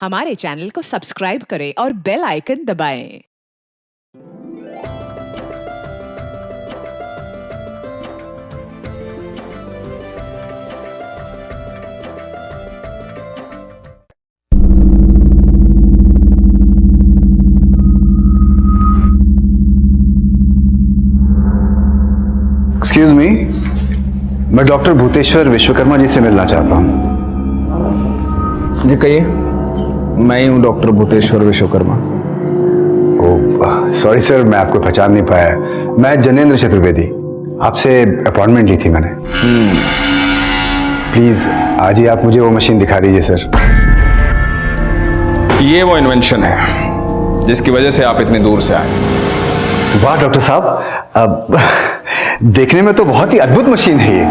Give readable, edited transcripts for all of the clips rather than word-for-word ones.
हमारे चैनल को सब्सक्राइब करें और बेल आइकन दबाएं। एक्सक्यूज मी, मैं डॉक्टर भूतेश्वर विश्वकर्मा जी से मिलना चाहता हूँ। जी कहिए। मैं ही हूँ doctor Bhuteshwar Vishwakarma. Oh sorry sir, मैं आपको पहचान नहीं पाया। मैं जनेंद्र चतुर्वेदी, आपसे अपॉइंटमेंट ली थी मैंने। प्लीज आज ही आप मुझे वो मशीन दिखा दीजिए सर। ये वो इन्वेंशन है जिसकी वजह से आप इतनी दूर से आए। वाह डॉक्टर साहब, देखने में तो बहुत ही अद्भुत मशीन है ये,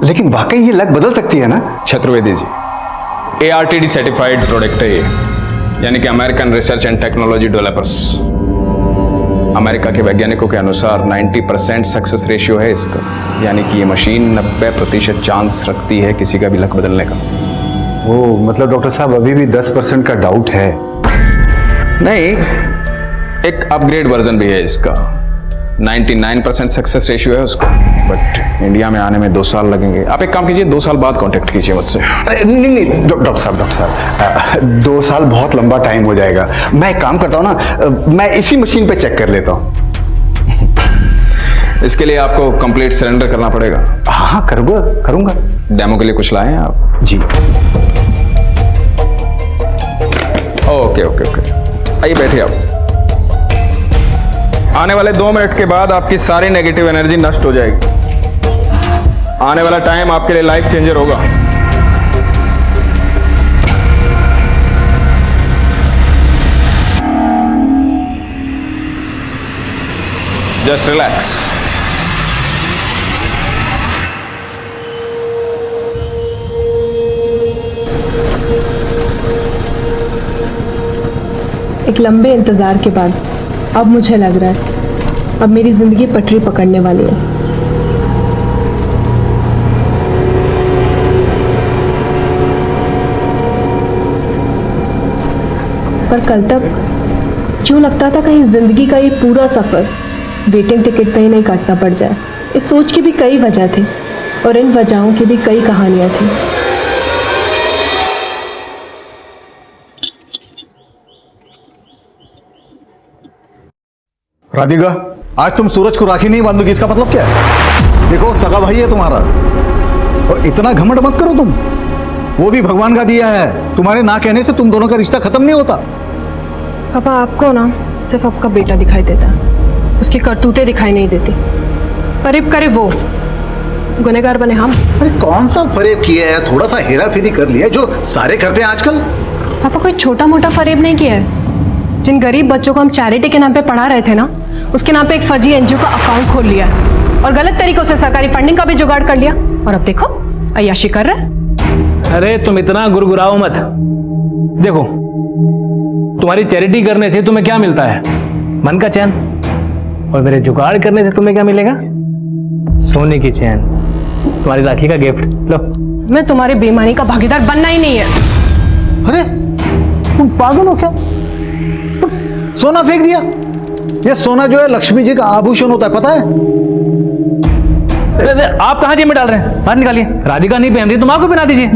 लेकिन वाकई ये लग बदल सकती है ना? Chaturvedi ji, ARTD certified product है ये, यानी कि American research and technology developers. America के वैज्ञानिकों के अनुसार 90% सक्सेस रेशियो है इसका, यानी कि ये मशीन 90% चांस रखती है किसी का भी लक बदलने का। ओ मतलब डॉक्टर साहब अभी भी 10% का डाउट है? नहीं, एक अपग्रेड वर्जन भी है इसका। 99% सक्सेस रेशियो है उसका, बट इंडिया में आने में 2 साल लगेंगे। आप एक काम कीजिए, 2 साल बाद कांटेक्ट कीजिए मुझसे। नहीं डॉक्टर साहब 2 साल बहुत लंबा टाइम हो जाएगा। मैं एक काम करता हूँ ना, मैं इसी मशीन पे चेक कर लेता हूँ। इसके लिए आपको कंप्लीट सरेंडर करना पड़ेगा। हाँ करूँगा। डेमो के लिए कुछ लाए हैं आप? जी। ओके आइए बैठिए आप। आने वाले 2 मिनट के बाद आपकी सारी नेगेटिव एनर्जी नष्ट हो जाएगी। आने वाला टाइम आपके लिए लाइफ चेंजर होगा। Just relax. एक लंबे इंतजार के बाद अब मुझे लग रहा है अब मेरी जिंदगी पटरी पकड़ने वाली है। पर कल तक क्यों लगता था कहीं जिंदगी का ये पूरा सफर वेटिंग टिकट पे ही नहीं काटना पड़ जाए। इस सोच की भी कई वजह थी और इन वजहों की भी कई कहानियां थी। राधिका, आज तुम सूरज को राखी नहीं बांधोगी, इसका मतलब क्या है? देखो सगा भाई है तुम्हारा, और इतना घमंड मत करो तुम। वो भी भगवान का दिया है, तुम्हारे ना कहने से तुम दोनों का रिश्ता खत्म नहीं होता। पापा आपको ना सिर्फ आपका बेटा दिखाई देता है, उसकी करतूतें दिखाई नहीं देती। फरेब करे वो, गुनहगार बने हम। अरे कौन सा फरेब किया है? थोड़ा सा हेरा फेरी कर लिया जो सारे करते हैं आजकल। पापा कोई छोटा मोटा फरेब नहीं किया है। जिन गरीब बच्चों को हम चैरिटी के नाम पे पढ़ा रहे थे ना, उसके नाम पे एक फर्जी NGO का अकाउंट खोल लिया और गलत तरीकों से सरकारी फंडिंग का भी जुगाड़ कर लिया, और अब देखो अय्याशी कर रहा है। अरे तुम इतना गुरगुराओ मत। देखो, तुम्हारी चैरिटी करने से तुम्हें क्या मिलता है? मन का चैन। और मेरे जुगाड़ करने से तुम्हें क्या मिलेगा? सोने की चैन, तुम्हारी राखी का गिफ्ट। लो। मैं तुम्हारी बेईमानी का भागीदार बनना ही नहीं है। अरे तुम पागल हो क्या? तुम सोना फेंक दिया। ये सोना जो है लक्ष्मी जी का आभूषण होता है, पता है? अरे आप कहाँ जेब में डाल रहे हैं? बाहर निकालिए। राधिका नहीं पहन रही, तुम आपको पहना दीजिए।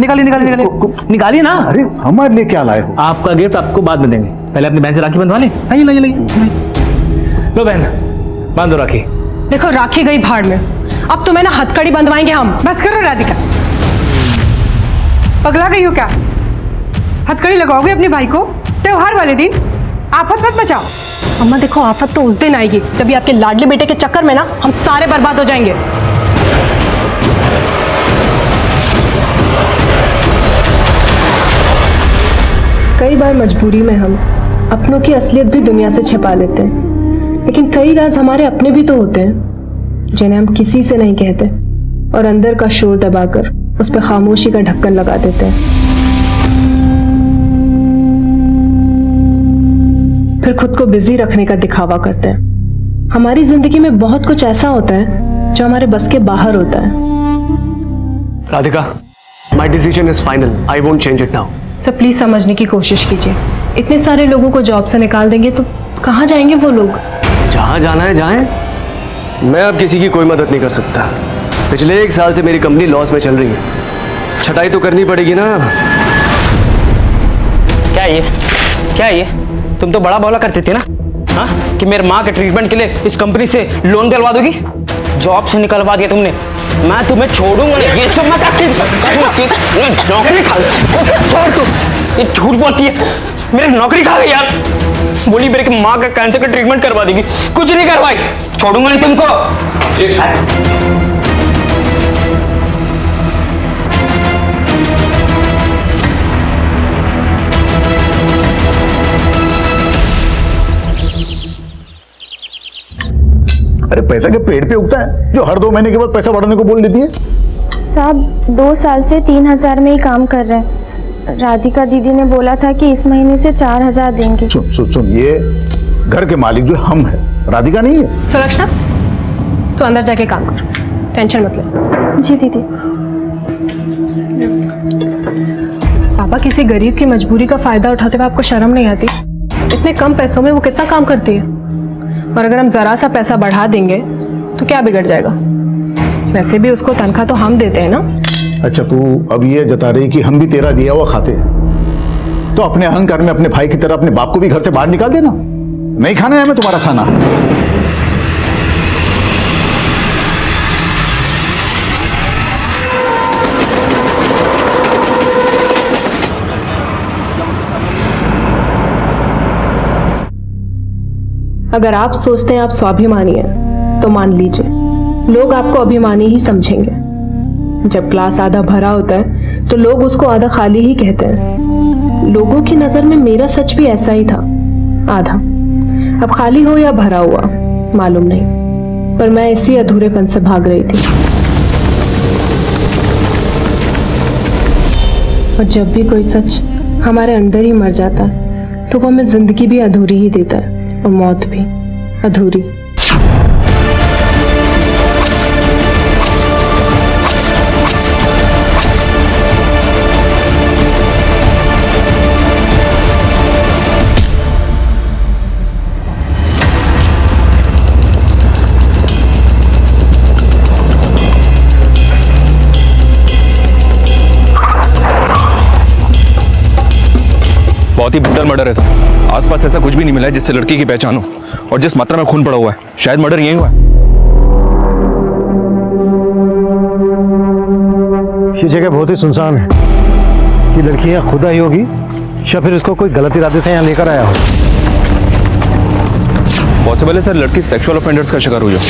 निकालिए ना। अरे हमारे लिए क्या लाए हो? आपका गिफ्ट आपको बाद में देंगे, पहले अपनी बहन से राखी बंधवा लें। आइए लाइए। लो बहन, बांधो राखी। देखो राखी गई भाड़ में, अब तुम्हें ना हथकड़ी बंधवाएंगे हम। बस करो राधिका, पगला गई हो क्या? हथकड़ी लगाओगे अपने भाई को त्योहार वाले दिन? आफत मत मचाओ। अम्मा देखो, आफत तो उस दिन आएगी जब भी आपके लाडले बेटे के चक्कर में ना हम सारे बर्बाद हो जाएंगे। कई बार मजबूरी में हम अपनों की असलियत भी दुनिया से छिपा लेते हैं, लेकिन कई राज हमारे अपने भी तो होते हैं जिन्हें हम किसी से नहीं कहते और अंदर का शोर दबाकर उस पर खामोशी का ढक्कन लगा देते हैं। फिर खुद को बिजी रखने का दिखावा करते हैं। हमारी जिंदगी में बहुत कुछ ऐसा होता है जो हमारे बस के बाहर होता है। Radhika, My decision is final. I won't change it now. Sir please समझने की कोशिश कीजिए। इतने सारे लोगों को जॉब से निकाल देंगे तो कहाँ जाएंगे वो लोग? जहाँ जाना है जाएं। मैं अब किसी की कोई मदद नहीं कर सकता। पिछले 1 साल से मेरी कंपनी लॉस में चल रही है, छटाई तो करनी पड़ेगी ना। क्या ये तुम तो बड़ा बोला करती थी ना, हाँ, कि मेरे माँ के ट्रीटमेंट के लिए इस कंपनी से लोन दिलवा दोगी। जॉब से निकलवा दिया तुमने, मैं तुम्हें छोड़ूंगा नहीं। ये सब मत नौकरी खा छोड़ तू, ये झूठ बोलती है। मेरी नौकरी खा गई यार। बोली मेरे माँ का कैंसर का ट्रीटमेंट करवा देगी, कुछ नहीं करवाई। छोड़ूंगा नहीं तुमको। अरे पैसा के पेड़ पे उगता है जो हर 2 महीने के बाद पैसा बढ़ाने को बोल देती है? साहब 2 साल से 3,000 में ही काम कर रहे हैं। राधिका दीदी ने बोला था कि इस महीने से 4,000 देंगे। सुन, ये घर के मालिक जो हम है, राधिका नहीं है। सुलक्षणा, तो अंदर जाके काम कर, टेंशन मत ले। जी दीदी। पापा, किसी गरीब की मजबूरी का फायदा उठाते हुए आपको शर्म नहीं आती? इतने कम पैसों में वो कितना काम करती है, और अगर हम जरा सा पैसा बढ़ा देंगे तो क्या बिगड़ जाएगा? वैसे भी उसको तनख्वाह तो हम देते हैं ना। अच्छा, तू अब ये जता रही कि हम भी तेरा दिया हुआ खाते हैं, तो अपने अहंकार में अपने भाई की तरह अपने बाप को भी घर से बाहर निकाल देना। नहीं खाना है हमें तुम्हारा खाना। अगर आप सोचते हैं आप स्वाभिमानी हैं तो मान लीजिए लोग आपको अभिमानी ही समझेंगे। जब ग्लास आधा भरा होता है तो लोग उसको आधा खाली ही कहते हैं। लोगों की नजर में मेरा सच भी ऐसा ही था, आधा। अब खाली हो या भरा हुआ मालूम नहीं, पर मैं इसी अधूरेपन से भाग रही थी। और जब भी कोई सच हमारे अंदर ही मर जाता है तो वो हमें जिंदगी भी अधूरी ही देता है, और मौत भी अधूरी। बहुत ही ब्रूटल मर्डर है सर। आसपास ऐसा कुछ भी नहीं मिला है जिससे लड़की की पहचान हो, और जिस मात्रा में खून पड़ा हुआ है शायद मर्डर यही हुआ है। ये जगह बहुत ही सुनसान है। ये लड़की यहाँ खुदा ही होगी या फिर इसको कोई गलत इरादे से यहाँ लेकर आया हो। पॉसिबल है सर लड़की सेक्सुअल ऑफेंडर्स का शिकार हुई हो।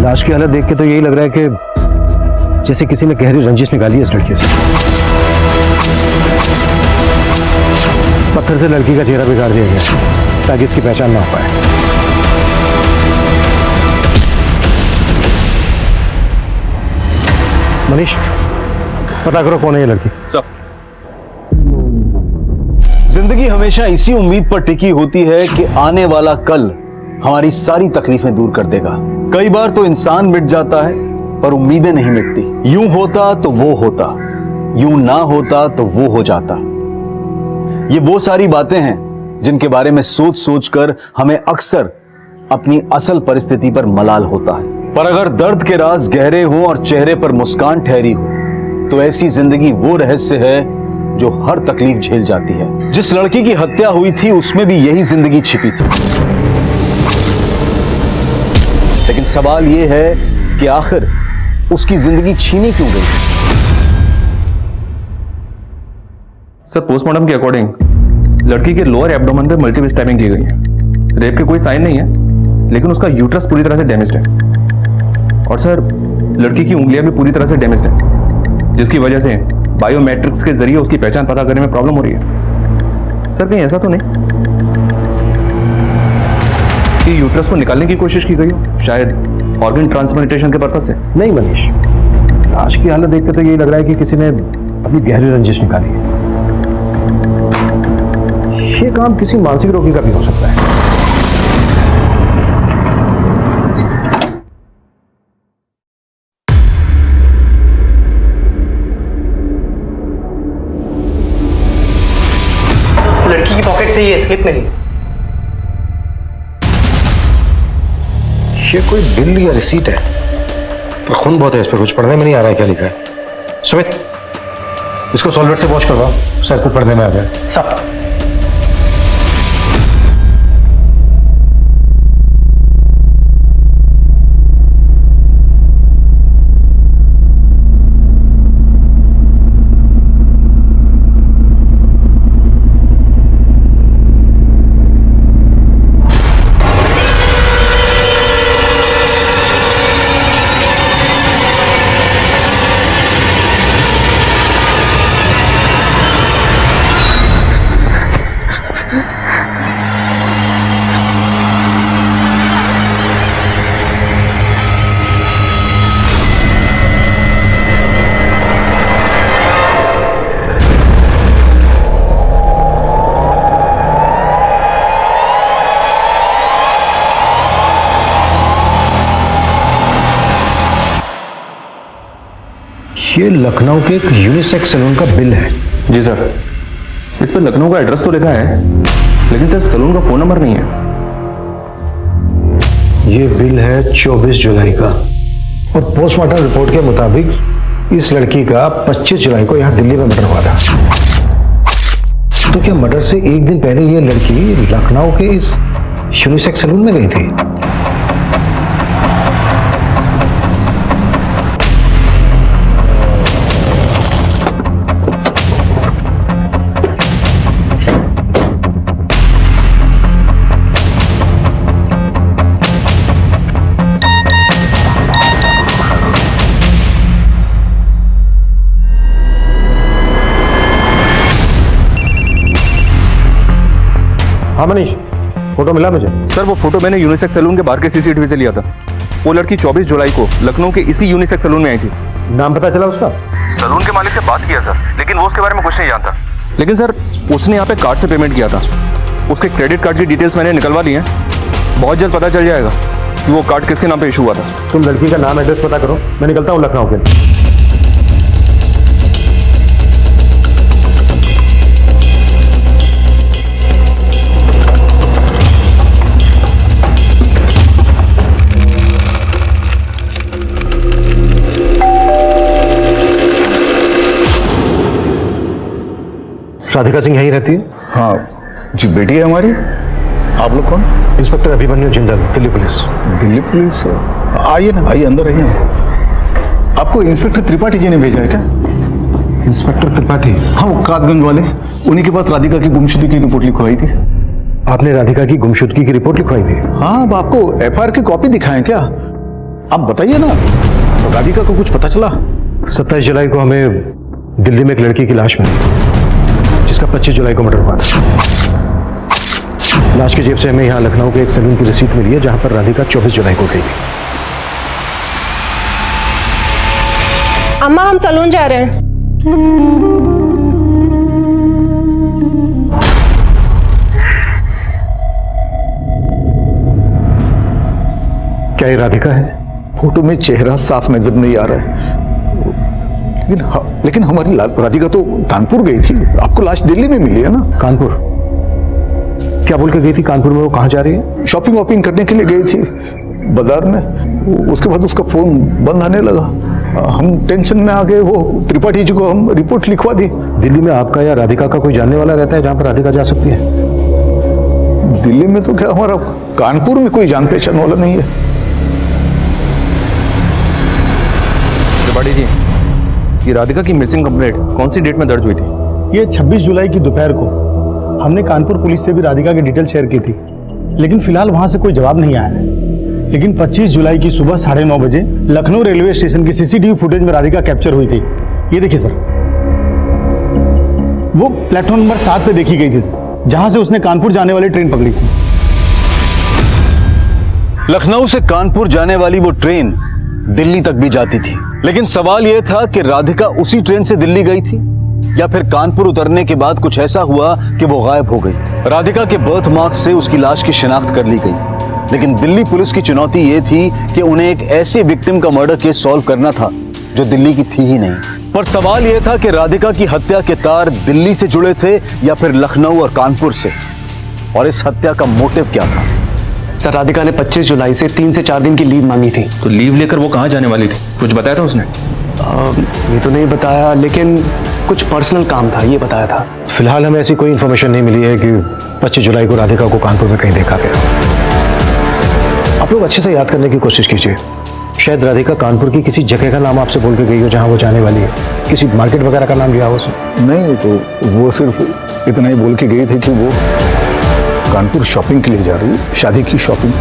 लाश की हालत देख के तो यही लग रहा है कि जैसे किसी ने गहरी रंजिश निकाली है इस लड़की से। पत्थर से लड़की का चेहरा बिगाड़ दिया गया ताकि इसकी पहचान ना हो पाए। मनीष, पता करो कौन है ये लड़की। जिंदगी हमेशा इसी उम्मीद पर टिकी होती है कि आने वाला कल हमारी सारी तकलीफें दूर कर देगा। कई बार तो इंसान मिट जाता है पर उम्मीदें नहीं मिटती। यूं होता तो वो होता, यूं ना होता तो वो हो जाता। ये वो सारी बातें हैं जिनके बारे में सोच सोच कर हमें अक्सर अपनी असल परिस्थिति पर मलाल होता है। पर अगर दर्द के राज गहरे हों और चेहरे पर मुस्कान ठहरी हो तो ऐसी जिंदगी वो रहस्य है जो हर तकलीफ झेल जाती है। जिस लड़की की हत्या हुई थी उसमें भी यही जिंदगी छिपी थी। लेकिन सवाल यह है कि आखिर उसकी जिंदगी छीनी क्यों गई? सर पोस्टमार्टम के अकॉर्डिंग लड़की के लोअर एब्डोमेन पे मल्टीपल स्टैबिंग की गई है। रेप के कोई साइन नहीं है, लेकिन उसका यूट्रस पूरी तरह से डैमेज्ड है। और सर लड़की की उंगलियां भी पूरी तरह से डैमेज्ड है, जिसकी वजह से बायोमेट्रिक्स के जरिए उसकी पहचान पता करने में प्रॉब्लम हो रही है। सर कहीं ऐसा तो नहीं कि यूट्रस को निकालने की कोशिश की गई हो, शायद ऑर्गन ट्रांसप्लांटेशन के पर्पज से? नहीं मनीष, लाश की हालत देखकर तो यही लग रहा है कि किसी ने अपनी गहरी रंजिश निकाली है। ये काम किसी मानसिक रोगी का भी हो सकता है। ये स्लिप मिली। ये कोई बिल या रिसीट है, पर खून बहुत है इस पर, कुछ पढ़ने में नहीं आ रहा है क्या लिखा है। सुमित, इसको सॉल्वेट से वॉश करवाओ, शायद कुछ पढ़ने में आ जाए। सब ये लखनऊ के एक यूनिसेक्स सैलून का बिल है। जी सर, इस पर लखनऊ का एड्रेस तो लिखा है, लेकिन सर सैलून का फोन नंबर नहीं है। ये बिल है 24 जुलाई का, और पोस्टमार्टम रिपोर्ट के मुताबिक इस लड़की का 25 जुलाई को यहाँ दिल्ली में मर्डर हुआ था। तो क्या मर्डर से एक दिन पहले ये लड़की लखनऊ के इस यूनिसेक्स सैलून में गई थी? हाँ मनीष, फोटो मिला मुझे। सर वो फोटो मैंने यूनिसेक्स सैलून के बाहर के सीसीटीवी से लिया था। वो लड़की 24 जुलाई को लखनऊ के इसी यूनिसेक्स सैलून में आई थी। नाम पता चला उसका? सैलून के मालिक से बात किया सर, लेकिन वो उसके बारे में कुछ नहीं जानता। लेकिन सर उसने यहाँ पे कार्ड से पेमेंट किया था। उसके क्रेडिट कार्ड की डिटेल्स मैंने निकलवा ली हैं। बहुत जल्द पता चल जाएगा कि वो कार्ड किसके नाम पे इशू हुआ था। तुम लड़की का नाम एड्रेस पता करो, मैं निकलता हूँ लखनऊ के लिए। राधिका सिंह यहीं रहती है? हाँ जी, बेटी है हमारी। आप लोग कौन? Inspector Abhimanyu Jindal, Delhi police. Delhi police? आइए ना, आइए अंदर आइए। आपको इंस्पेक्टर त्रिपाठी जी ने भेजा है क्या? इंस्पेक्टर त्रिपाठी? हाँ, वो कासगंज वाले, उन्हीं के पास राधिका की गुमशुदगी की रिपोर्ट लिखवाई थी। आपने राधिका की गुमशुदगी की रिपोर्ट लिखवाई थी? हाँ, अब आपको एफआईआर की कॉपी दिखाएं क्या? आप बताइए ना, राधिका को कुछ पता चला? 27 जुलाई को हमें दिल्ली में एक लड़की की लाश मिली, जिसका 25 जुलाई को मर्डर हुआ था। लाश की जेब से हमें यहाँ लखनऊ के एक सैलून की रिसीट मिली है, जहां पर राधिका 24 जुलाई को गई थी। अम्मा, हम सैलून जा रहे हैं। क्या ये राधिका है? फोटो में चेहरा साफ नजर नहीं आ रहा है, लेकिन हमारी राधिका तो कानपुर गई थी। आपको लाश दिल्ली में मिली है ना? कानपुर? क्या बोल के गई थी कानपुर में? वो कहाँ जा रही है? शॉपिंग वॉपिंग करने के लिए गई थी बाजार में। उसके बाद उसका फोन बंद आने लगा। हम टेंशन में आ गए। वो त्रिपाठी जी को हम रिपोर्ट लिखवा दी। दिल्ली में आपका या राधिका का कोई जानने वाला रहता है जहां पर राधिका जा सकती है? दिल्ली में तो क्या, हमारा कानपुर में कोई जान पहचान वाला नहीं है। त्रिपाठी जी, ये राधिका की मिसिंग कंप्लेंट कौन सी डेट में दर्ज हुई थी? ये 26 जुलाई की दोपहर को हमने कानपुर पुलिस से भी राधिका की डिटेल शेयर की थी, लेकिन फिलहाल वहां से कोई जवाब नहीं आया है। लेकिन 25 जुलाई की सुबह 9:30 बजे लखनऊ रेलवे स्टेशन की सीसीटीवी फुटेज में राधिका कैप्चर हुई थी। ये देखिए सर, वो प्लेटफॉर्म नंबर 7 पे देखी गई थी, जहां से उसने कानपुर जाने वाली ट्रेन पकड़ी थी। लखनऊ से कानपुर जाने वाली वो ट्रेन दिल्ली तक भी जाती थी, लेकिन सवाल यह था कि राधिका उसी ट्रेन से दिल्ली गई थी या फिर कानपुर उतरने के बाद कुछ ऐसा हुआ कि वो गायब हो गई। राधिका के बर्थ मार्क्स से उसकी लाश की शिनाख्त कर ली गई, लेकिन दिल्ली पुलिस की चुनौती यह थी कि उन्हें एक ऐसे विक्टिम का मर्डर केस सॉल्व करना था जो दिल्ली की थी ही नहीं। पर सवाल यह था कि राधिका की हत्या के तार दिल्ली से जुड़े थे या फिर लखनऊ और कानपुर से। और इस हत्या का मोटिव क्या था? सर राधिका ने 25 जुलाई से 3 से 4 दिन की लीव मांगी थी। तो लीव लेकर वो कहाँ जाने वाली थी? कुछ बताया था उसने? ये तो नहीं बताया, लेकिन कुछ पर्सनल काम था ये बताया था। फिलहाल हमें ऐसी कोई इन्फॉर्मेशन नहीं मिली है कि 25 जुलाई को राधिका को कानपुर में कहीं देखा गया। आप लोग अच्छे से याद करने की कोशिश कीजिए। शायद राधिका कानपुर की किसी जगह का नाम आपसे बोल के गई हो जहां वो जाने वाली है। किसी मार्केट वगैरह का नाम लिया हो उसने? नहीं, तो वो सिर्फ इतना ही बोल के गई थी कि वो कानपुर शॉपिंग के लिए जा रही है, शादी की शॉपिंग।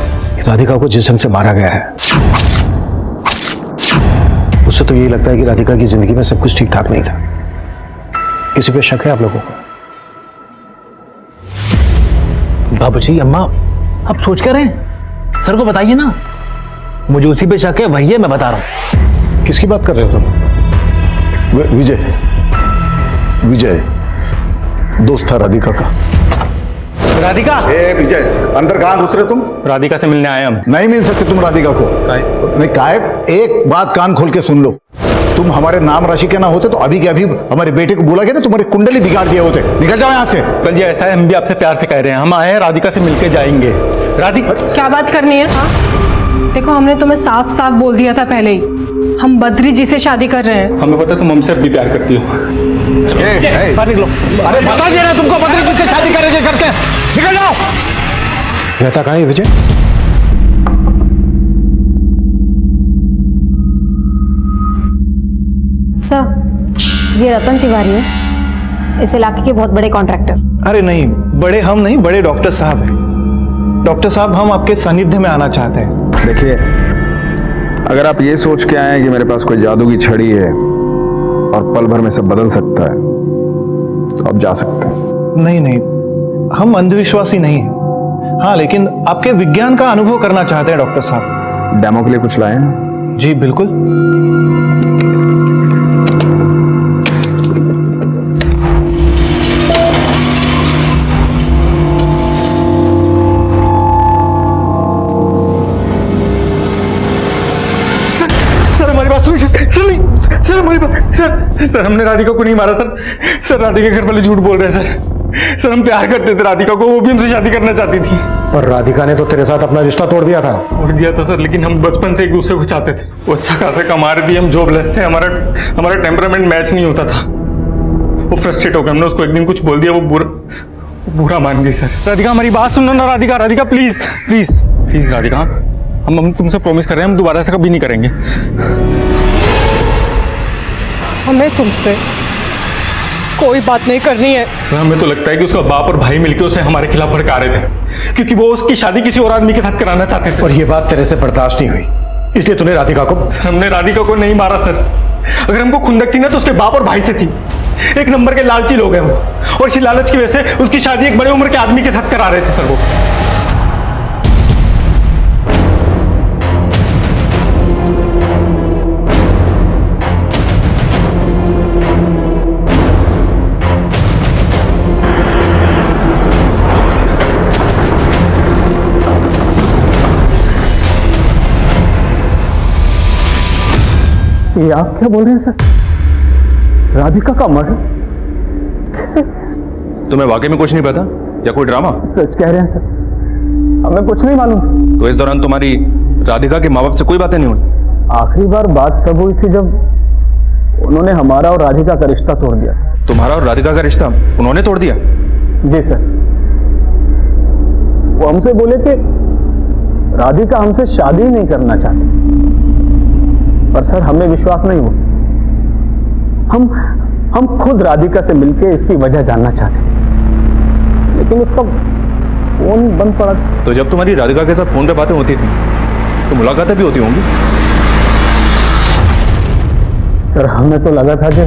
राधिका को जिस ढंग से मारा गया है उससे तो यही लगता है कि राधिका की जिंदगी में सब कुछ ठीक ठाक नहीं था। किसी पे शक है आप लोगों को? बाबूजी, अम्मा, आप सोच कर रहे हैं? सर को बताइए ना। मुझे उसी पे शक है, वही है, मैं बता रहा हूं। किसकी बात कर रहे हो तुम? विजय दोस्त था राधिका का। राधिका, विजय, अंदर कहाँ घुस रहे तुम? राधिका से मिलने आए हम। नहीं मिल सकते तुम राधिका को। नहीं, काहे? एक बात कान खोल के सुन लो। तुम हमारे नाम राशि के ना होते तो अभी के अभी हमारे बेटे को बोला गया ना, तुम्हारी कुंडली बिगाड़ दिए होते। निकल जाओ यहाँ से। जी ऐसा है, हम भी आपसे प्यार से कह रहे हैं, हम आए हैं राधिका से मिलके जाएंगे। राधिका, क्या बात करनी है? हाँ, देखो हमने तुम्हें साफ साफ बोल दिया था पहले ही, हम बद्री जी से शादी कर रहे हैं। हमें पता तुम हमसे भी प्यार करती हो। अरे बता दिया ना तुमको बद्री जी से शादी करेंगे करके। निकल जाओ। रहता कहाँ है विजय? सर, ये रतन तिवारी है, इस इलाके के बहुत बड़े कॉन्ट्रैक्टर। अरे नहीं, बड़े हम नहीं, बड़े डॉक्टर साहब हैं। डॉक्टर साहब, हम आपके सानिध्य में आना चाहते हैं। देखिए, अगर आप ये सोच के आए हैं कि मेरे पास कोई जादू की छड़ी है और पल भर में सब बदल सकता है, तो आप जा सकते हैं। नहीं नहीं, हम अंधविश्वासी नहीं हैं। हाँ, लेकिन आपके विज्ञान का अनुभव करना चाहते हैं डॉक्टर साहब। डेमो के लिए कुछ लाए हैं? जी बिल्कुल। सर हमारी बात, सर हमने राधिका को नहीं मारा सर राधिका के घर वाले झूठ बोल रहे हैं सर हम प्यार करते थे राधिका को, वो भी हमसे शादी करना चाहती थी। पर राधिका ने तो तेरे साथ अपना रिश्ता तोड़ दिया था। सर, लेकिन हम बचपन से एक दूसरे को चाहते थे। वो अच्छा खासा कमा रही थी, हम जॉबलेस थे, हमारा टेम्परामेंट मैच नहीं होता था। वो फ्रस्ट्रेट हो गया, हमने उसको एक दिन कुछ बोल दिया, वो बुरा मान गई सर। राधिका हमारी बात सुनो ना। Radhika please please please Radhika, हम तुमसे प्रॉमिस कर रहे हैं, हम दोबारा ऐसा कभी नहीं करेंगे। हमें तुमसे कोई बात नहीं करनी है। सर, हमें तो लगता है कि उसका बाप और भाई मिलकर उसे हमारे खिलाफ भड़का रहे थे, क्योंकि वो उसकी शादी किसी और आदमी के साथ कराना चाहते थे। और ये बात तेरे से बर्दाश्त नहीं हुई, इसलिए तूने राधिका को? सर, हमने राधिका को नहीं मारा सर। अगर हमको खुंदक थी ना तो उसके बाप और भाई से थी। एक नंबर के लालची लोग हैं वो, और इसी लालच की वजह से उसकी शादी एक बड़े उम्र के आदमी के साथ करा रहे थे सर वो। ये आप क्या बोल रहे हैं सर? राधिका का मर्डर कैसे? तुम्हें वाकई में कुछ नहीं पता या कोई ड्रामा? सच कह रहे हैं सर, हमें कुछ नहीं मालूम। तो इस दौरान तुम्हारी राधिका के माँ बाप से कोई बातें नहीं हुई? आखिरी बार बात तब हुई थी जब उन्होंने हमारा और राधिका का रिश्ता तोड़ दिया। तुम्हारा और राधिका का रिश्ता उन्होंने तोड़ दिया? जी सर, वो हमसे बोले कि राधिका हमसे शादी नहीं करना चाहती, पर सर हमें विश्वास नहीं हुआ। हम खुद राधिका से मिलकर इसकी वजह जानना चाहते, लेकिन उसका फोन बंद पड़ा। तो जब तुम्हारी राधिका के साथ फोन पे बातें होती थी तो मुलाकातें भी होती होंगी? सर, हमें तो लगा था कि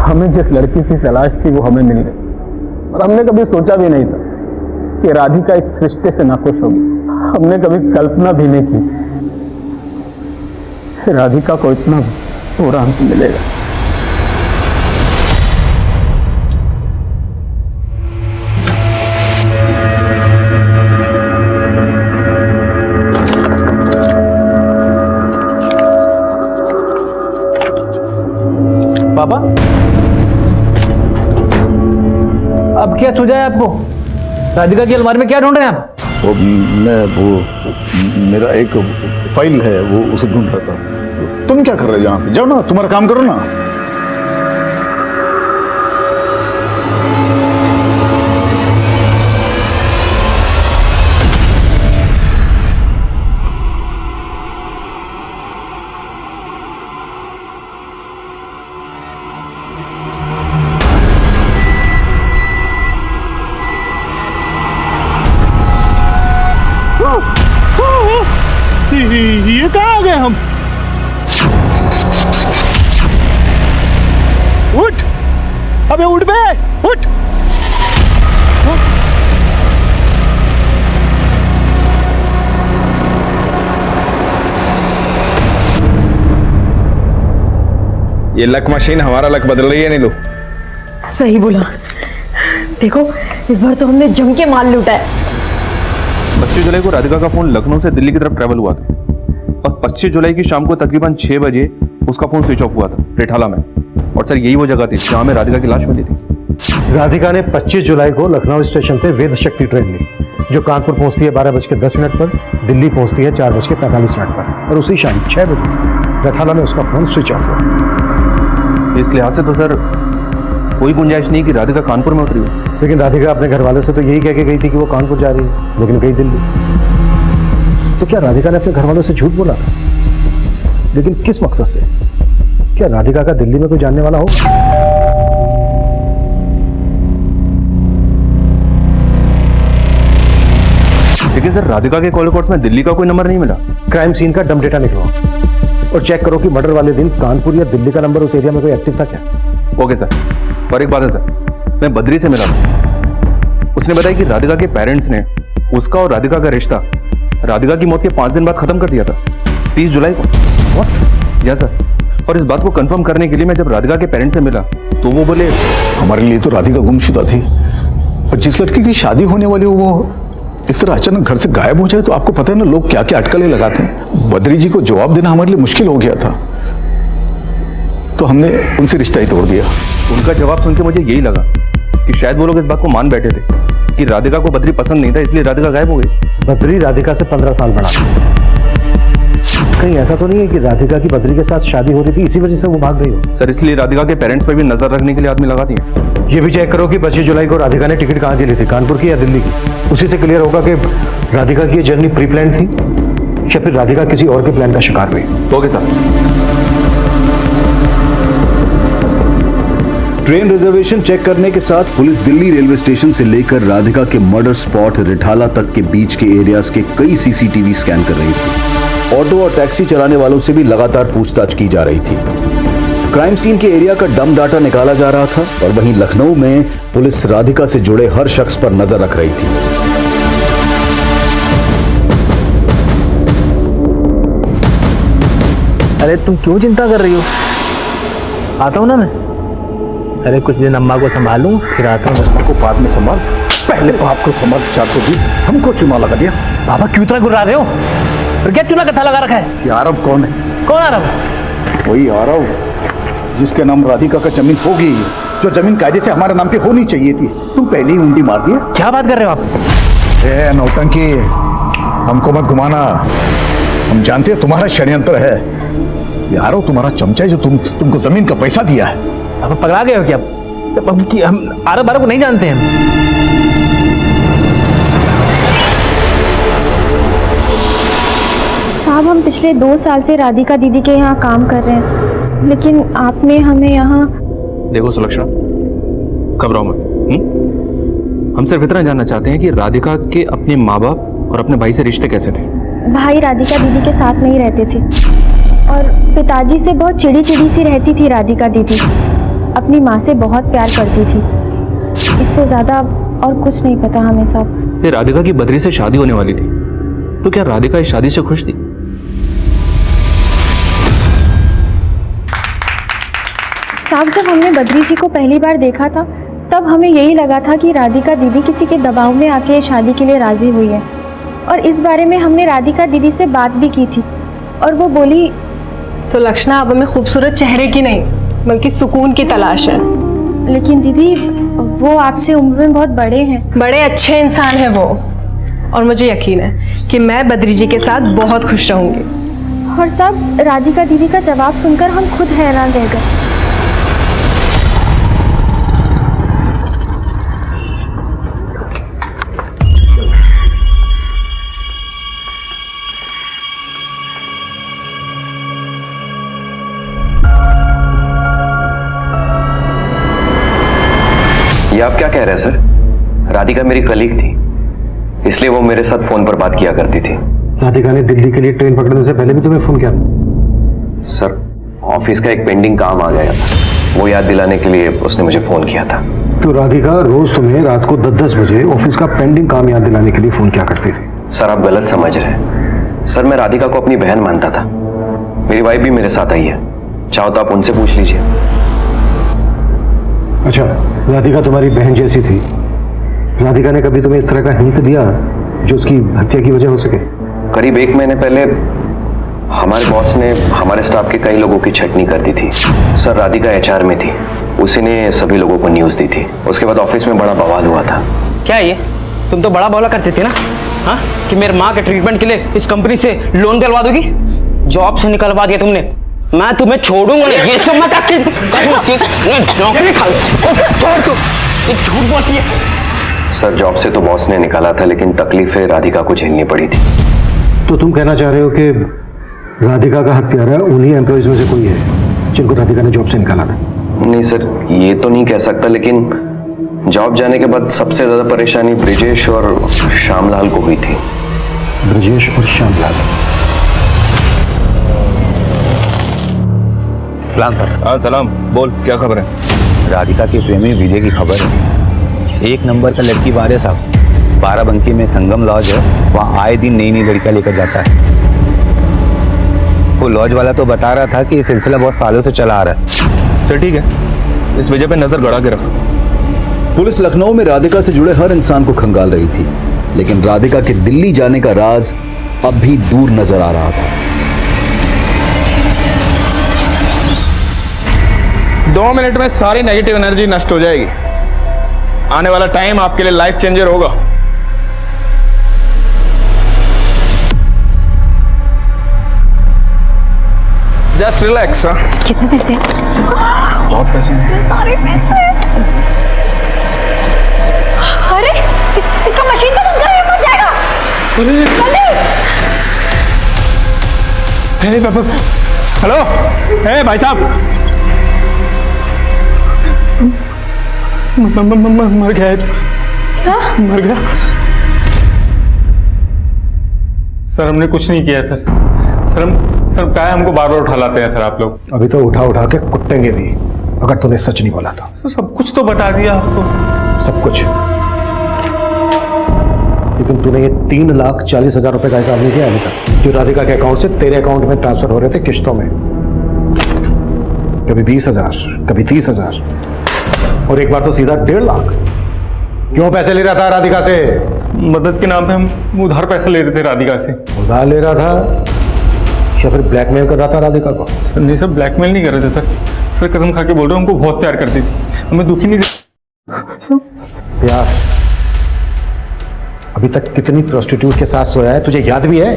हमें जिस लड़की की तलाश थी वो हमें मिल गई, और हमने कभी सोचा भी नहीं था कि राधिका इस रिश्ते से नाखुश होगी। हमने कभी कल्पना भी नहीं की राधिका को इतना बुरा अंत मिलेगा। पापा, अब क्या सूझा है आपको? राधिका की अलमारी में क्या ढूंढ रहे हैं आप? वो मेरा एक फाइल है, वो उसे ढूंढ रहा था। तुम क्या कर रहे हो यहाँ पे? जाओ ना, तुम्हारा काम करो ना। ये कहाँ आ गए हम? उठ, अबे उठ बे, उठ। ये लक मशीन हमारा लक बदल रही है नीलू। सही बोला। देखो इस बार तो हमने जम के माल लूटा है। 25 जुलाई को राधिका का फोन लखनऊ से दिल्ली की तरफ ट्रैवल हुआ था और 25 जुलाई की शाम को तकरीबन 6 बजे उसका फोन स्विच ऑफ हुआ था रिठाला में। और सर यही वो जगह थी जहां में राधिका की लाश मिली थी। राधिका ने 25 जुलाई को लखनऊ स्टेशन से वेद शक्ति ट्रेन ली जो कानपुर पहुंचती है 12:10 पर, दिल्ली पहुंचती है 4:45 पर और उसी शाम 6 बजे रिठाला में उसका फोन स्विच ऑफ हुआ। इस लिहाज से तो सर कोई गुंजाइश नहीं कि राधिका कानपुर में उतरी हो। लेकिन राधिका अपने घर वालों से तो यही कह के गई थी कि वो कानपुर जा रही है, लेकिन गई दिल्ली। तो क्या राधिका ने अपने घर वालों से झूठ बोला था? लेकिन किस मकसद से? क्या राधिका का दिल्ली में कोई जानने वाला हो? लेकिन सर राधिका के कॉल रिकॉर्ड्स में दिल्ली का कोई नंबर नहीं मिला। क्राइम सीन का डम डेटा निकलवाओ और चेक करो कि मर्डर वाले दिन कानपुर या दिल्ली का नंबर उस एरिया में कोई एक्टिव था क्या। Okay sir. और एक बात है सर, मैं बद्री से मिला था। उसने बताया कि राधिका के पेरेंट्स ने उसका और राधिका का रिश्ता राधिका की मौत के 5 दिन बाद खत्म कर दिया था, 30 जुलाई को। व्हाट? या सर। और इस बात को कंफर्म करने के लिए मैं जब राधिका के पेरेंट्स से मिला तो वो बोले हमारे लिए तो राधिका गुमशुदा थी, और जिस लड़की की शादी होने वाली हो वो इस तरह अचानक घर से गायब हो जाए तो आपको पता है ना लोग क्या क्या अटकलें लगाते हैं। बद्री जी को जवाब देना हमारे लिए मुश्किल हो गया था, तो हमने उनसे रिश्ता ही तोड़ दिया। उनका जवाब सुन के मुझे यही लगा कि शायद वो लोग इस बात को मान बैठे थे कि राधिका को बद्री पसंद नहीं था, इसलिए राधिका गायब हो गई। बद्री राधिका से 15 साल बड़ा था। कहीं ऐसा तो नहीं है कि राधिका की बद्री के साथ शादी हो रही थी इसी वजह से वो भाग गई हो? सर इसलिए राधिका के पेरेंट्स पर भी नजर रखने के लिए आदमी लगा दिए। ये भी चेक करो कि 25 जुलाई को राधिका ने टिकट कहाँ की ली थी, कानपुर की या दिल्ली की। उसी से क्लियर होगा कि राधिका की ये जर्नी प्री प्लान थी या फिर राधिका किसी और के प्लान का शिकार हुई। Okay sir. Train reservation check करने के साथ पुलिस दिल्ली रेलवे स्टेशन से लेकर राधिका के मर्डर स्पॉट रिठाला तक के बीच के एरियाज के कई सीसीटीवी स्कैन कर रही थी। ऑटो और टैक्सी चलाने वालों से भी लगातार पूछताछ की जा रही थी। क्राइम सीन के एरिया का डम डाटा निकाला जा रहा था और वहीं लखनऊ में पुलिस राधिका से जुड़े हर शख्स पर नजर रख रही थी। अरे तुम क्यों चिंता कर रही हो? आता हूँ ना मैं। अरे कुछ दिन अम्मा को संभालूं फिर आता हूँ। को बाद में संभाल, पहले बाप को संभाल। चार को भी हमको चुना लगा दिया। बाबा क्यों इतना गुर्रा रहे हो? फिर क्या चुना कथा लगा रखा है? ये आरव कौन है? कौन आरव? वही आरव जिसके नाम राधिका का जमीन होगी, जो जमीन कायदे से हमारे नाम पे होनी चाहिए थी। तुम पहले ही उंडी मार दिया। क्या बात कर रहे हो आप? ए नौटंकी, हमको मत घुमाना। हम जानते हैं तुम्हारा षड्यंत्र है। ये आरव तुम्हारा चमचा है जो तुमको जमीन का पैसा दिया है। आप पकड़ा गए हो क्या? हम आरव बारव को नहीं जानते हैं। साहब हम पिछले 2 साल से राधिका दीदी के यहाँ काम कर रहे हैं, लेकिन आपने हमें यहाँ। देखो सुलक्षणा, घबराओ मत। हम सिर्फ इतना जानना चाहते हैं कि राधिका के अपने माँ बाप और अपने भाई से रिश्ते कैसे थे। भाई राधिका दीदी के साथ नहीं रहते थे और पिताजी से बहुत चिड़ी चिड़ी सी रहती थी राधिका दीदी। अपनी माँ से बहुत प्यार करती थी, इससे ज़्यादा और कुछ नहीं पता हमें साहब। ये राधिका की बद्री से शादी होने वाली थी, तो क्या राधिका इस शादी से खुश थी? साहब जब हमने बद्री जी को पहली बार देखा था तब हमें यही लगा था कि राधिका दीदी किसी के दबाव में आके शादी के लिए राजी हुई है, और इस बारे में हमने राधिका दीदी से बात भी की थी और वो बोली सुलक्षणा अब हमें खूबसूरत चेहरे की नहीं बल्कि सुकून की तलाश है। लेकिन दीदी वो आपसे उम्र में बहुत बड़े हैं। बड़े अच्छे इंसान है वो, और मुझे यकीन है कि मैं बद्री जी के साथ बहुत खुश रहूंगी। और साहब, राधिका दीदी का जवाब सुनकर हम खुद हैरान रह गए। ये आप क्या कह रहे हैं सर? राधिका मेरी कलीग थी, इसलिए वो मेरे साथ फोन पर बात किया करती थी। राधिका ने दिल्ली के लिए ट्रेन पकड़ने से पहले भी तुम्हें फोन किया था? सर, ऑफिस का एक पेंडिंग काम आ गया था, वो याद दिलाने के लिए उसने मुझे फोन किया था। तो राधिका रोज तुम्हें रात को 10-10 बजे ऑफिस का पेंडिंग काम याद दिलाने के लिए फोन किया करती थी? सर, आप गलत समझ रहे हैं। सर, मैं राधिका को अपनी बहन मानता था। मेरी वाइफ भी मेरे साथ आई है, चाहो तो आप उनसे पूछ लीजिए। अच्छा, राधिका तुम्हारी बहन जैसी थी। राधिका ने कभी तुम्हें इस तरह का हिंट दिया जो उसकी हत्या की वजह हो सके? करीब 1 महीने पहले हमारे बॉस ने हमारे स्टाफ के कई लोगों की छटनी कर दी थी। सर, राधिका HR में थी, उसी ने सभी लोगों को न्यूज दी थी। उसके बाद ऑफिस में बड़ा बवाल हुआ था। क्या ये तुम तो बड़ा बौला करते थे ना, हाँ, कि मेरे माँ के ट्रीटमेंट के लिए इस कंपनी से लोन दिलवा दोगी? जॉब से निकलवा दिया तुमने, मैं तुम्हें छोड़ूंगा नहीं। ये सब मैं नौकरी खा छोड़, तू ये झूठ बोलती है। सर, जॉब से तो बॉस ने निकाला था, लेकिन तकलीफें राधिका को झेलनी पड़ी थी। तो तुम कहना चाह रहे हो कि राधिका का हत्यारा उन्हीं एम्प्लॉइज में से कोई है जिनको राधिका ने जॉब से निकाला था? नहीं सर, ये तो नहीं कह सकता, लेकिन जॉब जाने के बाद सबसे ज्यादा परेशानी ब्रिजेश और श्यामलाल को हुई थी। ब्रिजेश और श्यामलाल? सलाम सर। हाँ सलाम, बोल क्या खबर है? राधिका के प्रेमी विजय की खबर है। 1 नंबर का लड़की बार है साहब। बाराबंकी में संगम लॉज है, वहाँ आए दिन नई नई लड़कियां लेकर जाता है। वो लॉज वाला तो बता रहा था कि ये सिलसिला बहुत सालों से चला आ रहा है। तो ठीक है, इस वजह पे नजर गड़ा के रखो। पुलिस लखनऊ में राधिका से जुड़े हर इंसान को खंगाल रही थी, लेकिन राधिका के दिल्ली जाने का राज अब भी दूर नजर आ रहा था। 2 मिनट में सारी नेगेटिव एनर्जी नष्ट हो जाएगी। आने वाला टाइम आपके लिए लाइफ चेंजर होगा। Just relax. कितने पैसे? बहुत पैसे हैं। सारे पैसे। अरे इसका मशीन तो बंद कर, मर जाएगा। हेलो, हे भाई साहब, मर गया है। मर गया सर। हमने कुछ नहीं किया सर। सर क्या है, हमको बार बार उठा लाते हैं सर आप लोग। अभी तो उठा उठा के कुटेंगे भी अगर तूने सच नहीं बोला था। सर सब कुछ तो बता दिया आपको। सब कुछ? लेकिन तूने ये 3,40,000 रुपए का हिसाब नहीं किया अभी तक, जो राधिका के अकाउंट से तेरे अकाउंट में ट्रांसफर हो रहे थे किश्तों में। कभी 20,000, कभी 30,000, और एक बार तो सीधा 1.5 लाख। क्यों पैसे ले रहा था राधिका से? मदद के नाम पे हम उधार पैसे ले रहे थे राधिका से। उधार ले रहा था या फिर ब्लैकमेल कर रहा था राधिका को? सर नहीं सर, ब्लैकमेल नहीं कर रहे थे सर। सर कसम खा के बोल रहा हूँ, हमको बहुत प्यार करती थी, हमें दुखी नहीं प्यार? अभी तक कितनी प्रोस्टिट्यूट के साथ सोया है तुझे याद भी है?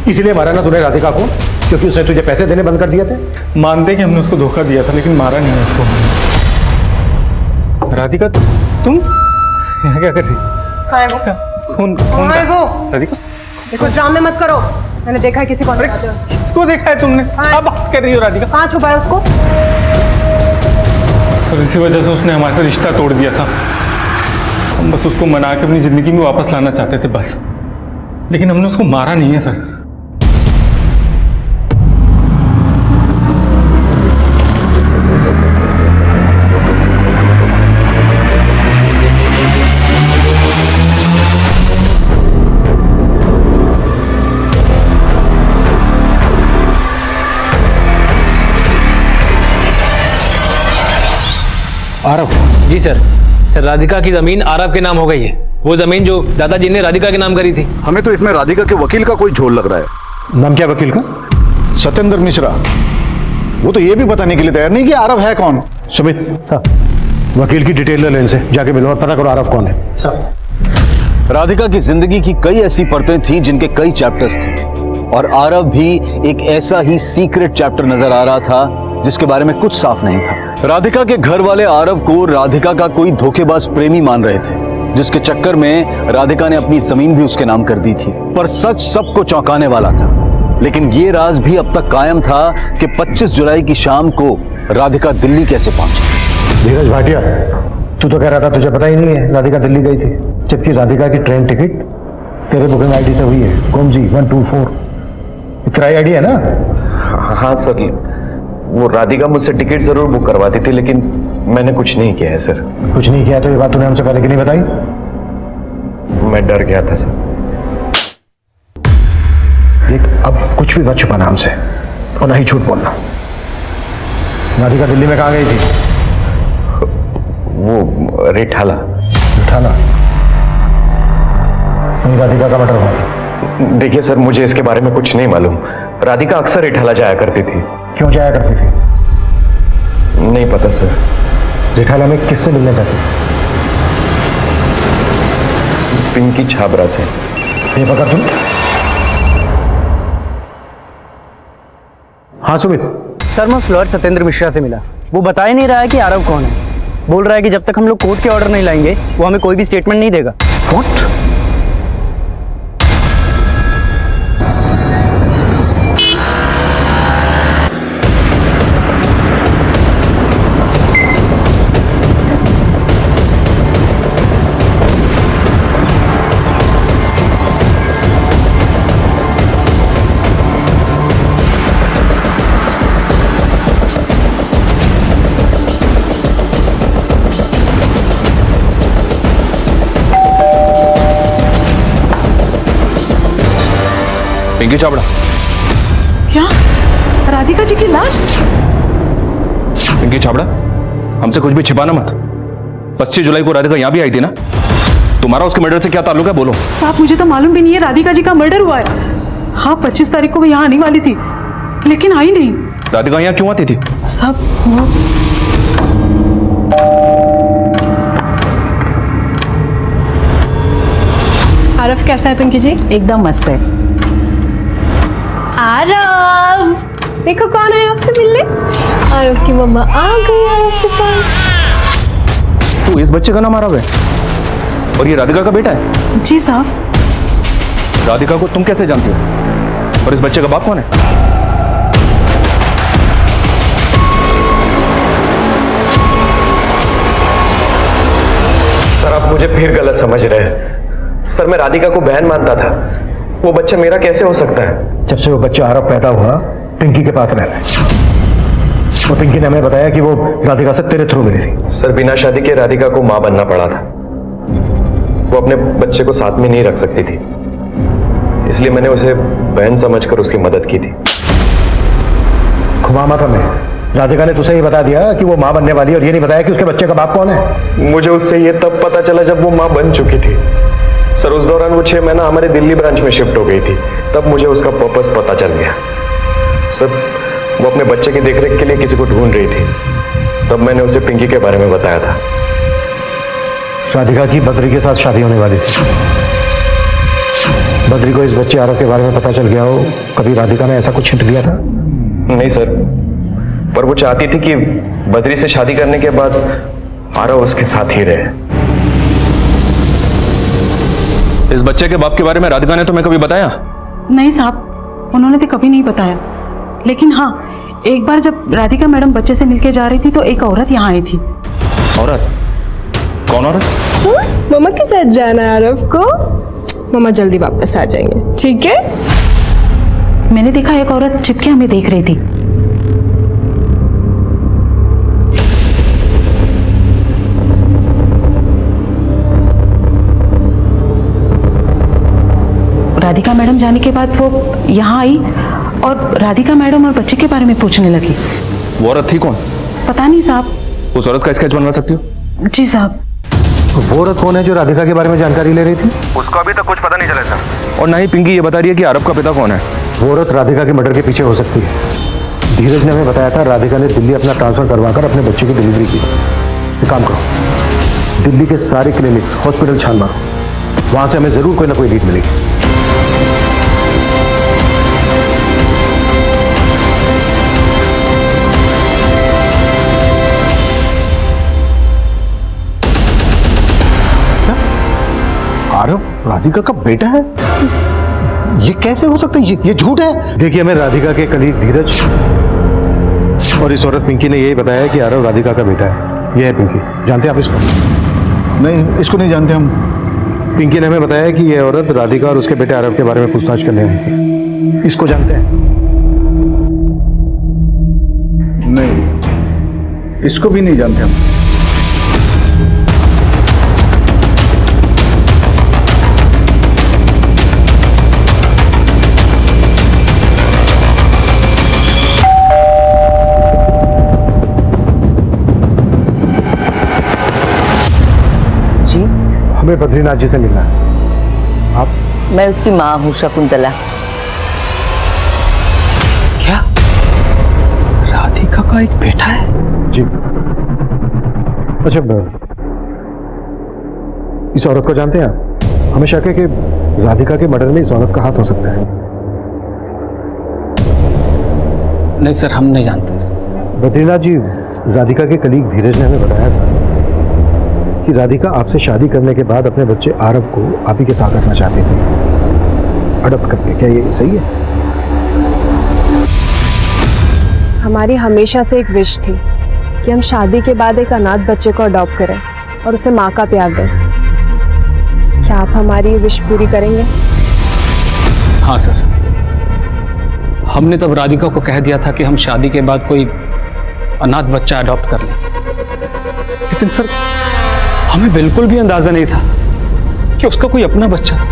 इसीलिए मारा ना तूने राधिका को, क्योंकि उसने तुझे पैसे देने बंद कर दिए थे। मानते कि हमने उसको धोखा दिया था, लेकिन मारा नहीं उसको। राधिका तुम यहाँ क्या कर रही? कहाँ है वो? कौन कहाँ है वो? राधिका, देखो ड्रामे मत करो, मैंने देखा है किसी को। किसको देखा है तुमने? क्या बात कर रही हो राधिका? कहाँ छुपा है उसको? सर इसी वजह से उसने हमारे से रिश्ता तोड़ दिया था। हम बस उसको मना के अपनी जिंदगी में वापस लाना चाहते थे बस, लेकिन हमने उसको मारा नहीं है सर। आरव? जी सर। सर राधिका की जमीन आरव के नाम हो गई है, वो जमीन जो दादाजी ने राधिका के नाम करी थी। हमें तो इसमें राधिका के वकील का कोई झोल लग रहा है। नाम क्या वकील का? सत्येंद्र मिश्रा। वो तो ये भी बताने के लिए तैयार नहीं कि आरव है कौन। सुमित, वकील की डिटेल ले लो इनसे, जाके मिलो और पता करो आरव कौन है। सर राधिका की जिंदगी की कई ऐसी परतें थीं जिनके कई चैप्टर्स थे, और आरव भी एक ऐसा ही सीक्रेट चैप्टर नजर आ रहा था जिसके बारे में कुछ साफ नहीं था। राधिका के घर वाले आरव को राधिका का कोई धोखेबाज प्रेमी मान रहे थे, जिसके चक्कर में राधिका ने अपनी जमीन भी उसके नाम कर दी थी। पर सच सबको चौंकाने वाला था, लेकिन ये राज भी अब तक कायम था कि 25 जुलाई की शाम को राधिका दिल्ली कैसे पहुंची। धीरज भाटिया, तू तो कह रहा था तुझे पता ही नहीं है राधिका दिल्ली गई थी, जबकि राधिका की ट्रेन टिकट तेरे बुकिंग आईडी से हुई है, कोमजी 124। किराए आईडी है ना? हाँ सर, वो राधिका मुझसे टिकट जरूर बुक करवाती थी, लेकिन मैंने कुछ नहीं किया है सर। कुछ नहीं किया तो ये बात तूने हमसे पहले क्यों नहीं बताई? मैं डर गया था सर। देख, अब कुछ भी मत छुपाना हमसे और ना ही झूठ बोलना। राधिका दिल्ली में कहाँ गई थी? वो रिठाला। रिठाला? वहीं राधिका का मर्डर हुआ था। देखिए सर, मुझे इसके बारे में कुछ नहीं मालूम। राधिका अक्सर रिठाला जाया करती थी। क्यों जाया करती थी? नहीं पता सर। रिठाला में किससे मिलने जाती? पिंकी छाबरा से। ये पकड़ तुम। हाँ सुमित। सर, मैं उस लॉयर सत्येंद्र मिश्रा से मिला। वो बता ही नहीं रहा है कि आरव कौन है। बोल रहा है कि जब तक हम लोग कोर्ट के ऑर्डर नहीं लाएंगे वो हमें कोई भी स्टेटमेंट नहीं देगा। कोर्ट? पिंकी चावड़ा। क्या? राधिका जी की लाश? पिंकी चावड़ा, हमसे कुछ भी छिपाना मत। 25 जुलाई को राधिका यहाँ भी आई थी ना? तुम्हारा उसके मर्डर से क्या ताल्लुक है, बोलो। साहब, मुझे तो मालूम भी नहीं है राधिका जी का मर्डर हुआ है। हाँ, 25 तारीख को वो यहाँ आने वाली थी, लेकिन आई नहीं। राधिका यहाँ क्यों आती थी? साहब, वो आरव कैसा है पिंकी जी? एकदम मस्त है। आरव, देखो कौन है आपसे मिलने। आरव की मम्मा आ गई है आपके पास। तू इस बच्चे का नाम आरव है और ये राधिका का बेटा है? जी साहब। राधिका को तुम कैसे जानते हो और इस बच्चे का बाप कौन है? सर, आप मुझे फिर गलत समझ रहे हैं। सर, मैं राधिका को बहन मानता था। वो बच्चा मेरा कैसे हो सकता है? जब से वो बच्चा आरव पैदा हुआ पिंकी के पास रह रहा है। और पिंकी ने हमें बताया कि वो राधिका से तेरे थ्रू मिली थी। सर, बिना शादी के राधिका को मां बनना पड़ा था। वो अपने बच्चे को साथ में नहीं रख सकती थी, इसलिए मैंने उसे बहन समझकर उसकी मदद की थी। घुमा मत हमें। राधिका ने तुझे ही बता दिया कि वो मां बनने वाली है और ये नहीं बताया कि उसके बच्चे का बाप कौन है। मुझे उससे ये तब पता चला जब वो मां बन चुकी थी। सर, उस दौरान वो 6 महीना हमारे दिल्ली ब्रांच में शिफ्ट हो गई थी, तब मुझे उसका पर्पस पता चल गया। सर, वो अपने बच्चे की देखरेख के लिए किसी को ढूंढ रही थी, तब मैंने उसे पिंकी के बारे में बताया था। राधिका की बद्री के साथ शादी होने वाली थी। बद्री को इस बच्चे आरव के बारे में पता चल गया हो, कभी राधिका ने ऐसा कुछ हिंट दिया था? नहीं सर, पर वो चाहती थी कि बद्री से शादी करने के बाद आरव उसके साथ ही रहे। इस बच्चे के बाप के बारे में राधिका ने तुम्हें कभी बताया? नहीं साहब, उन्होंने तो कभी नहीं बताया। लेकिन हाँ, एक बार जब राधिका मैडम बच्चे से मिलके जा रही थी तो एक औरत यहाँ आई थी। औरत? कौन औरत? मम्मा के साथ जाना है आरव को। मम्मा जल्दी वापस आ जाएंगे, ठीक है? मैंने देखा एक औरत चिपके हमें देख रही थी। राधिका मैडम जाने के बाद वो यहाँ आई और राधिका मैडम और बच्चे के बारे में पूछने लगी। वो औरत थी कौन? पता नहीं साहब। उस औरत का स्केच बनवा सकती हो? जी साहब। वो औरत कौन है जो राधिका के बारे में जानकारी ले रही थी? उसको अभी तक कुछ पता नहीं चला था। और ना ही पिंकी ये बता रही है कि आरव का पिता कौन है। वो औरत राधिका के मर्डर के पीछे हो सकती है। धीरज ने हमें बताया था राधिका ने दिल्ली अपना ट्रांसफर करवाकर अपने बच्चे की डिलीवरी की। एक काम करो, दिल्ली के सारे क्लिनिक्स, हॉस्पिटल छान मारो, वहां से हमें जरूर कोई ना कोई लीड मिलेगी। आरव राधिका का बेटा है? ये कैसे हो सकता है? ये झूठ है। देखिए, हमें राधिका के कलीग धीरज और इस औरत पिंकी ने यही बताया कि आरव राधिका का बेटा है। ये है पिंकी, जानते हैं आप इसको? नहीं, इसको नहीं जानते हम। पिंकी ने हमें बताया कि यह औरत राधिका और उसके बेटे आरव के बारे में पूछताछ करने आई थी। इसको जानते हैं? नहीं, इसको भी नहीं जानते हम। हमें बद्रीनाथ जी से मिलना है। आप? मैं उसकी माँ हूँ, शकुंतला। क्या राधिका का एक बेटा है? जी। अच्छा, इस औरत को जानते हैं आप? हमें शक है कि राधिका के मर्डर में इस औरत का हाथ हो सकता है। नहीं सर, हम नहीं जानते। बद्रीनाथ जी, राधिका के कलीग धीरज ने हमें बताया था कि राधिका आपसे शादी करने के बाद अपने बच्चे आरव को आप ही के साथ रखना चाहती थी, अडॉप्ट करके। क्या ये सही है? हमारी हमेशा से एक विश थी कि हम शादी के बाद एक अनाथ बच्चे को अडॉप्ट करें और उसे माँ का प्यार दें। क्या आप हमारी ये विश पूरी करेंगे? हाँ सर, हमने तब राधिका को कह दिया था कि हम शादी के बाद कोई अनाथ बच्चा अडॉप्ट कर लें, लेकिन सर हमें बिल्कुल भी अंदाजा नहीं था कि उसका कोई अपना बच्चा था।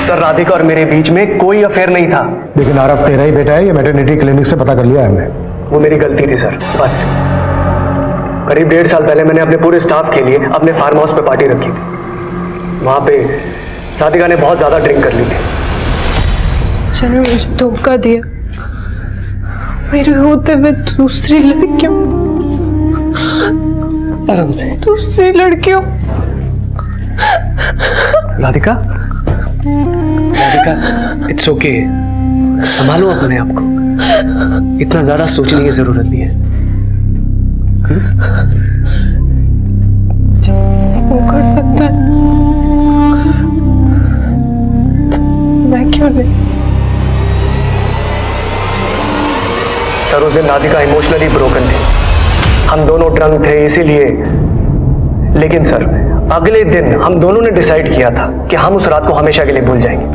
सर, राधिका और मेरे बीच में कोई अफेयर नहीं था। लेकिन आरव तेरा ही बेटा है, ये मैटरनिटी क्लिनिक से पता कर लिया है हमने। वो मेरी गलती थी सर, बस। करीब 1.5 साल पहले मैंने अपने पूरे स्टाफ के लिए अपने फार्म हाउस पे पार्टी रखी थी। वहां पे राधिका ने बहुत ज्यादा ड्रिंक कर ली थी। चलो, मुझे धोखा दिया। मेरे होते हुए दूसरी लड़कियों, आराम से, दूसरी लड़कियों। राधिका, इट्स ओके, संभालो अपने आप को, इतना ज्यादा सोचने की जरूरत नहीं है। वो कर सकता है, मैं क्यों नहीं? सर, उस दिन राधिका इमोशनली ब्रोकन थी, हम दोनों ड्रंक थे इसीलिए। लेकिन सर, अगले दिन हम दोनों ने डिसाइड किया था कि हम उस रात को हमेशा के लिए भूल जाएंगे।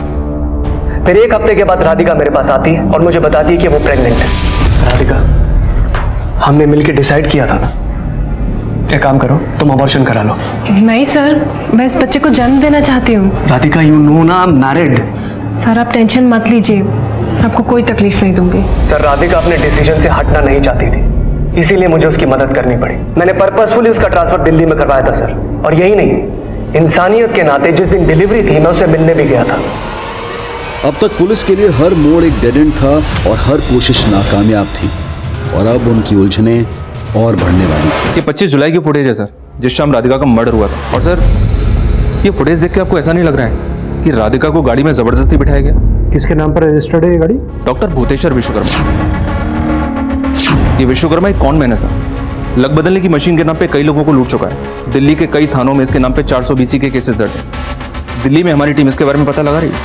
फिर 1 हफ्ते के बाद राधिका मेरे पास आती है और मुझे बताती है कि वो प्रेग्नेंट है। राधिका, हमने मिलकर डिसाइड किया था ना, क्या काम करो, तुम अबॉर्शन करा लो। नहीं सर, मैं इस बच्चे को जन्म देना चाहती हूँ। राधिका, यू नो ना, आई एम मैरिड। सर, आप टेंशन मत लीजिए, आपको कोई तकलीफ नहीं दूंगी। सर, राधिका अपने डिसीजन से हटना नहीं चाहती थी, इसीलिए मुझे उसकी मदद करनी पड़ी। मैंने पर्पसफुली उसका ट्रांसफर दिल्ली में करवाया था सर। और यही नहीं, इंसानियत के नाते जिस दिन डिलीवरी थी मैं उससे मिलने भी गया था। अब तक पुलिस के लिए हर मोड़ एक डेड एंड था और हर कोशिश नाकामयाब थी, और अब उनकी उलझनें और बढ़ने वाली थी। ये 25 जुलाई की फुटेज है सर, जिस शाम राधिका का मर्डर हुआ था। और सर, ये फुटेज देख के आपको ऐसा नहीं लग रहा है कि राधिका को गाड़ी में जबरदस्ती बिठाया गया? किसके नाम पर रजिस्टर्ड है ये गाड़ी? डॉक्टर भूतेश्वर विश्वकर्मा। ये विश्वकर्मा एक कॉन मैन है सर, लग बदलने की मशीन के नाम पे कई लोगों को लूट चुका है। दिल्ली के कई थानों में इसके नाम पे 400 BC के केसेस दर्ज हैं। दिल्ली में हमारी टीम इसके बारे में पता लगा रही है।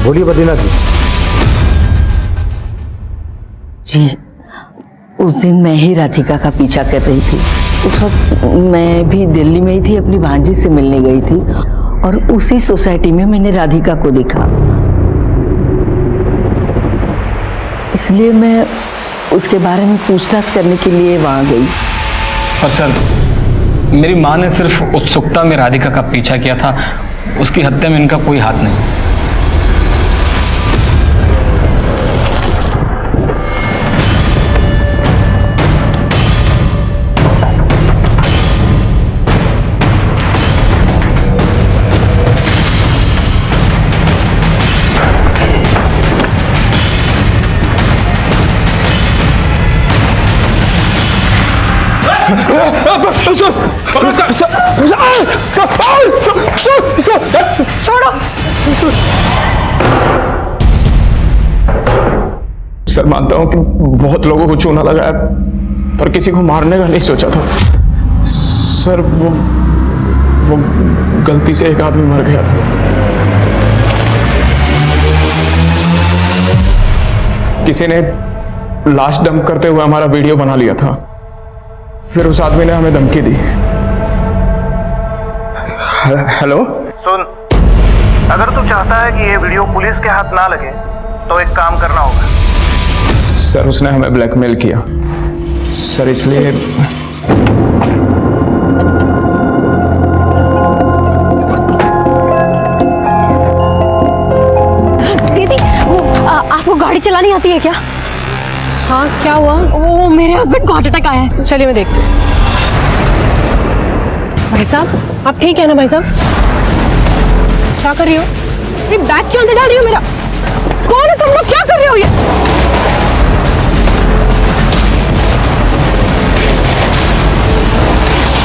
बोलिए बद्रीनाथ जी, उस दिन मैं ही राधिका का पीछा कर रही थी। उस वक्त मैं भी दिल्ली में ही थी, अपनी भांजी से मिलने गई थी, और उसी सोसाइटी में मैंने राधिका को देखा। इसलिए मैं उसके बारे में पूछताछ करने के लिए वहां गई। पर सर, मेरी माँ ने सिर्फ उत्सुकता में राधिका का पीछा किया था, उसकी हत्या में इनका कोई हाथ नहीं। सर मानता हूं कि बहुत लोगों को चूना लगाया, पर किसी को मारने का नहीं सोचा था सर। वो गलती से एक आदमी मर गया था। किसी ने लाश डंप करते हुए हमारा वीडियो बना लिया था, फिर उस आदमी ने हमें धमकी दी। हेलो सुन, अगर तू चाहता है कि ये वीडियो पुलिस के हाथ ना लगे तो एक काम करना होगा। सर उसने हमें ब्लैकमेल किया सर, इसलिए दीदी वो आपको गाड़ी चलानी आती है क्या? हाँ क्या हुआ? वो मेरे हस्बैंड को हार्ट अटैक आया है। चलिए मैं देखती हूँ। भाई साहब आप ठीक है ना? भाई साहब क्या कर रही हो? ये बैग क्यों अंदर डाल रही हो मेरा? कौन है तुम लोग? क्या कर रहे हो ये?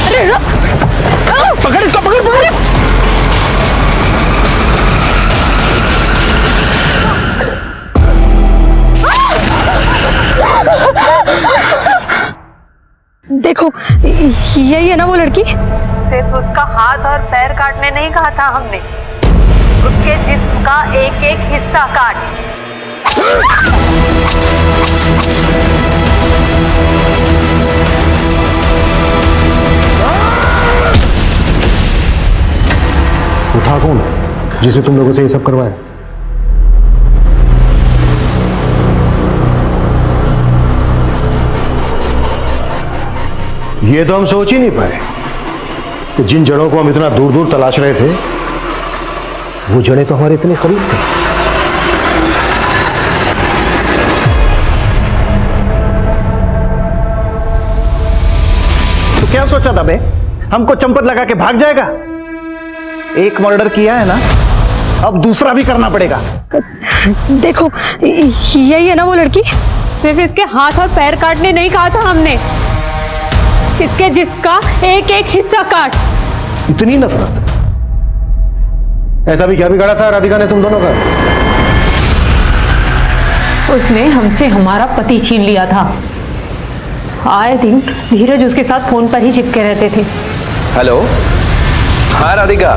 अरे पकड़ इसको, पकड़ पकड़। देखो यही है ना वो लड़की? सिर्फ उसका हाथ और पैर काटने नहीं कहा था हमने, उसके जिस्म का एक एक हिस्सा काट। उठा कौन जिसे तुम लोगों से ये सब करवाया? ये तो हम सोच ही नहीं पाए कि जिन जड़ों को हम इतना दूर दूर तलाश रहे थे, वो जड़ें तो हमारे इतने करीब थे। तो क्या सोचा था बे? हमको चंपत लगा के भाग जाएगा? एक मर्डर किया है ना, अब दूसरा भी करना पड़ेगा। देखो यही है ना वो लड़की? सिर्फ इसके हाथ और पैर काटने नहीं कहा था हमने, इसके जिस्म का एक एक हिस्सा काट। इतनी नफरत? ऐसा भी क्या बिगाड़ा था राधिका ने तुम दोनों का? उसने हमसे हमारा पति छीन लिया था। आए दिन धीरज उसके साथ फोन पर ही चिपके रहते थे। हेलो, हाँ राधिका,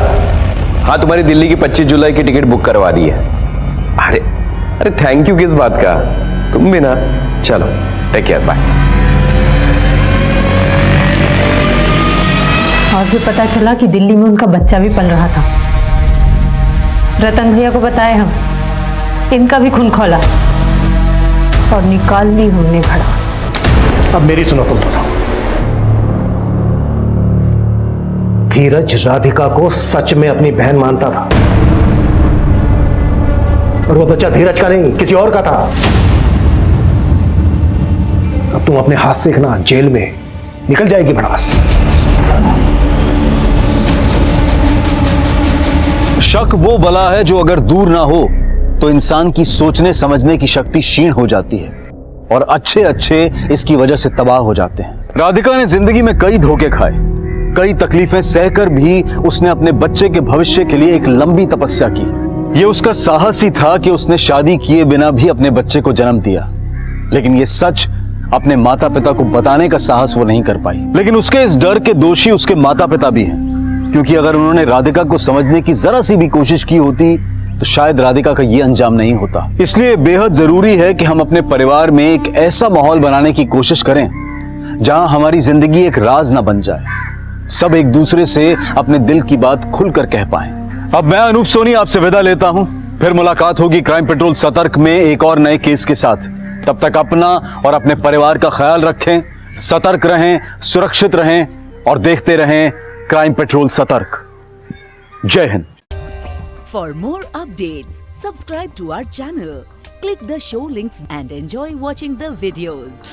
हाँ तुम्हारी दिल्ली की 25 जुलाई की टिकट बुक करवा दी है। अरे अरे थैंक यू किस बात का, तुम भी ना। चलो टेक केयर, बाय। और फिर पता चला कि दिल्ली में उनका बच्चा भी पल रहा था। रतन भैया को बताए हम, इनका भी खून खोला और निकाल ली हमने भड़ास। अब मेरी सुनो तुम दोनों। धीरज राधिका को सच में अपनी बहन मानता था, और वो बच्चा धीरज का नहीं किसी और का था। अब तुम अपने हाथ से ना जेल में निकल जाएगी भड़ास। शक वो बला है जो अगर दूर ना हो तो इंसान की सोचने समझने की शक्ति क्षीण हो जाती है, और अच्छे अच्छे इसकी वजह से तबाह हो जाते हैं। राधिका ने जिंदगी में कई धोखे खाए, कई तकलीफें सहकर भी उसने अपने बच्चे के भविष्य के लिए एक लंबी तपस्या की। ये उसका साहस ही था कि उसने शादी किए बिना भी अपने बच्चे को जन्म दिया, लेकिन ये सच अपने माता पिता को बताने का साहस वो नहीं कर पाई। लेकिन उसके इस डर के दोषी उसके माता पिता भी हैं, क्योंकि अगर उन्होंने राधिका को समझने की जरा सी भी कोशिश की होती तो शायद राधिका का ये अंजाम नहीं होता। इसलिए बेहद जरूरी है कि हम अपने परिवार में एक ऐसा माहौल बनाने की कोशिश करें जहां हमारी जिंदगी एक राज ना बन जाए, सब एक दूसरे से अपने दिल की बात खुलकर कह पाएं। अब मैं अनूप सोनी आपसे विदा लेता हूं, फिर मुलाकात होगी क्राइम पेट्रोल सतर्क में एक और नए केस के साथ। तब तक अपना और अपने परिवार का ख्याल रखें, सतर्क रहें, सुरक्षित रहें और देखते रहें क्राइम पेट्रोल सतर्क। जय Hind. For more updates, subscribe to our channel, click the show links and enjoy watching the videos.